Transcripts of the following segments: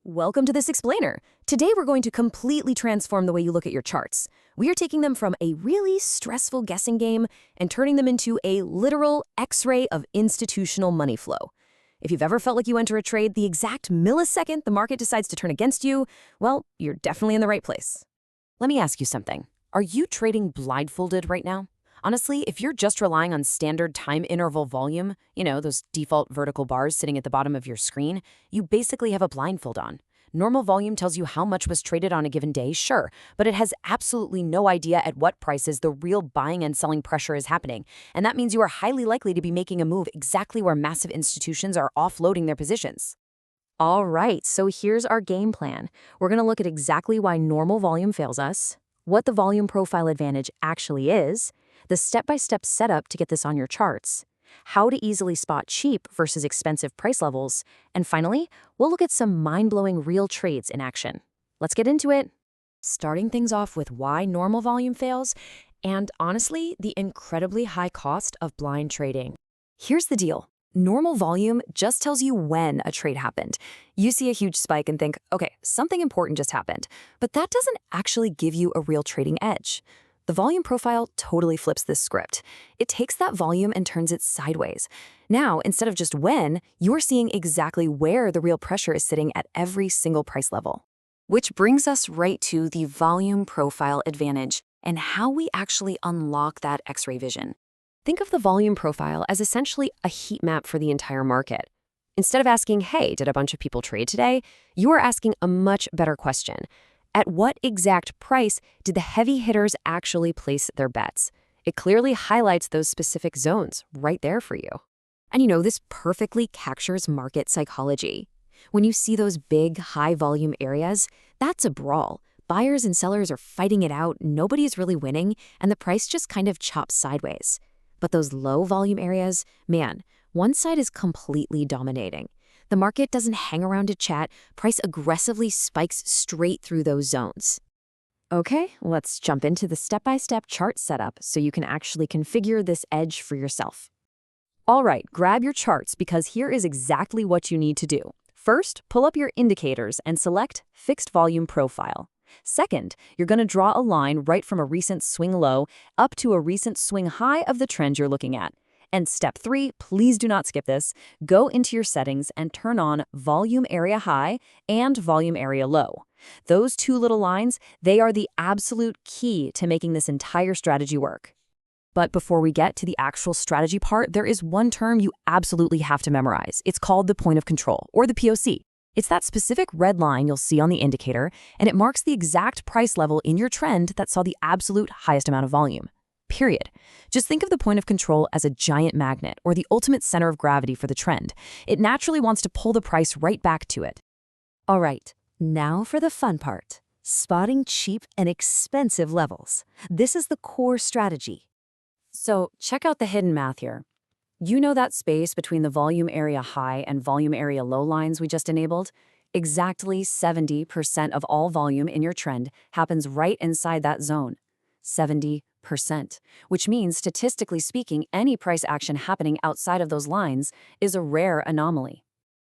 Welcome to this explainer. Today we're going to completely transform the way you look at your charts. We are taking them from a really stressful guessing game and turning them into a literal X-ray of institutional money flow. If you've ever felt like you enter a trade the exact millisecond the market decides to turn against you, well, you're definitely in the right place. Let me ask you something. Are you trading blindfolded right now? Honestly, if you're just relying on standard time interval volume, those default vertical bars sitting at the bottom of your screen, you basically have a blindfold on. Normal volume tells you how much was traded on a given day, sure, but it has absolutely no idea at what prices the real buying and selling pressure is happening. And that means you are highly likely to be making a move exactly where massive institutions are offloading their positions. All right, so here's our game plan. We're going to look at exactly why normal volume fails us, what the volume profile advantage actually is, the step-by-step setup to get this on your charts, how to easily spot cheap versus expensive price levels, and finally, we'll look at some mind-blowing real trades in action. Let's get into it. Starting things off with why normal volume fails, and honestly, the incredibly high cost of blind trading. Here's the deal. Normal volume just tells you when a trade happened. You see a huge spike and think, okay, something important just happened. But that doesn't actually give you a real trading edge. The volume profile totally flips this script. It takes that volume and turns it sideways. Now, instead of just when, you're seeing exactly where the real pressure is sitting at every single price level. Which brings us right to the volume profile advantage and how we actually unlock that X-ray vision. Think of the volume profile as essentially a heat map for the entire market. Instead of asking, hey, did a bunch of people trade today? You are asking a much better question. At what exact price did the heavy hitters actually place their bets? It clearly highlights those specific zones right there for you. And this perfectly captures market psychology. When you see those big, high-volume areas, that's a brawl. Buyers and sellers are fighting it out, nobody's really winning, and the price just kind of chops sideways. But those low-volume areas, man, one side is completely dominating. The market doesn't hang around to chat, price aggressively spikes straight through those zones. Okay, let's jump into the step-by-step chart setup so you can actually configure this edge for yourself. All right, grab your charts because here is exactly what you need to do. First, pull up your indicators and select Fixed Volume Profile. Second, you're going to draw a line right from a recent swing low up to a recent swing high of the trend you're looking at. And step 3, please do not skip this. Go into your settings and turn on Volume Area High and Volume Area Low. Those two little lines, they are the absolute key to making this entire strategy work. But before we get to the actual strategy part, there is one term you absolutely have to memorize. It's called the point of control, or the POC. It's that specific red line you'll see on the indicator, and it marks the exact price level in your trend that saw the absolute highest amount of volume. Period. Just think of the point of control as a giant magnet or the ultimate center of gravity for the trend. It naturally wants to pull the price right back to it. All right, now for the fun part. Spotting cheap and expensive levels. This is the core strategy. So check out the hidden math here. You know that space between the volume area high and volume area low lines we just enabled? Exactly 70% of all volume in your trend happens right inside that zone. 70%, which means statistically speaking, any price action happening outside of those lines is a rare anomaly.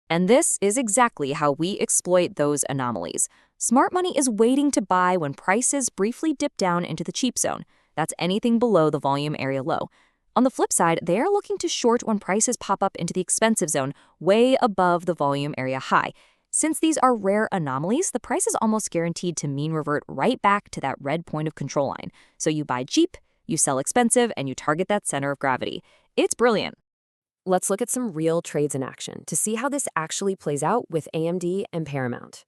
And this is exactly how we exploit those anomalies. Smart money is waiting to buy when prices briefly dip down into the cheap zone. That's anything below the volume area low. On the flip side, they are looking to short when prices pop up into the expensive zone, way above the volume area high. Since these are rare anomalies, the price is almost guaranteed to mean revert right back to that red point of control line. So you buy cheap, you sell expensive, and you target that center of gravity. It's brilliant. Let's look at some real trades in action to see how this actually plays out with AMD and Paramount.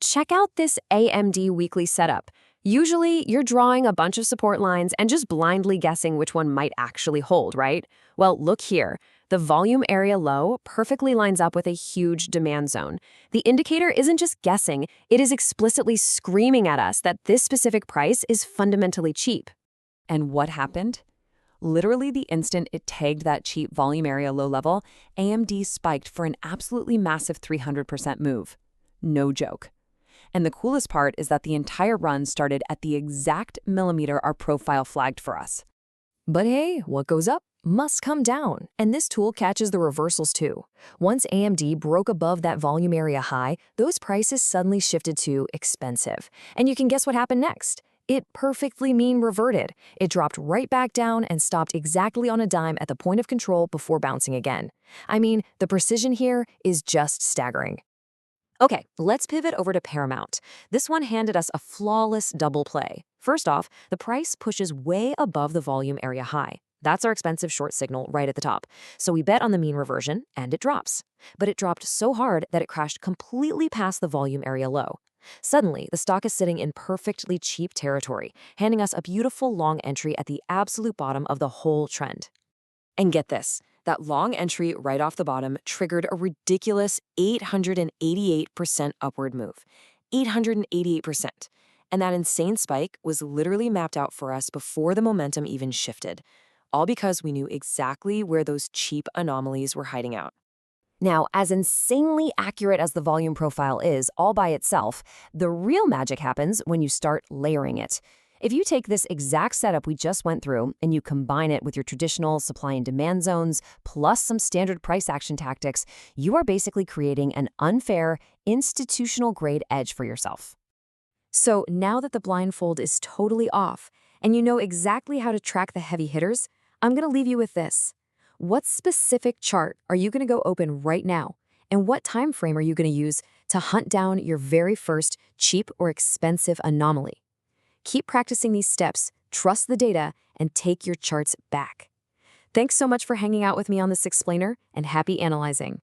Check out this AMD weekly setup. Usually, you're drawing a bunch of support lines and just blindly guessing which one might actually hold, right? Well, look here. The volume area low perfectly lines up with a huge demand zone. The indicator isn't just guessing, it is explicitly screaming at us that this specific price is fundamentally cheap. And what happened? Literally the instant it tagged that cheap volume area low level, AMD spiked for an absolutely massive 300% move. No joke. And the coolest part is that the entire run started at the exact millimeter our profile flagged for us. But hey, what goes up must come down, and this tool catches the reversals too. Once AMD broke above that volume area high, those prices suddenly shifted to expensive. And you can guess what happened next? It perfectly mean reverted. It dropped right back down and stopped exactly on a dime at the point of control before bouncing again. I mean, the precision here is just staggering. Okay, let's pivot over to Paramount. This one handed us a flawless double play. First off, the price pushes way above the volume area high. That's our expensive short signal right at the top. So we bet on the mean reversion, and it drops. But it dropped so hard that it crashed completely past the volume area low. Suddenly, the stock is sitting in perfectly cheap territory, handing us a beautiful long entry at the absolute bottom of the whole trend. And get this, that long entry right off the bottom triggered a ridiculous 888% upward move. 888%. And that insane spike was literally mapped out for us before the momentum even shifted. All because we knew exactly where those cheap anomalies were hiding out. Now, as insanely accurate as the volume profile is all by itself, the real magic happens when you start layering it. If you take this exact setup we just went through and you combine it with your traditional supply and demand zones plus some standard price action tactics, you are basically creating an unfair, institutional-grade edge for yourself. So now that the blindfold is totally off and you know exactly how to track the heavy hitters, I'm going to leave you with this. What specific chart are you going to go open right now? And what time frame are you going to use to hunt down your very first cheap or expensive anomaly? Keep practicing these steps, trust the data, and take your charts back. Thanks so much for hanging out with me on this explainer, and happy analyzing.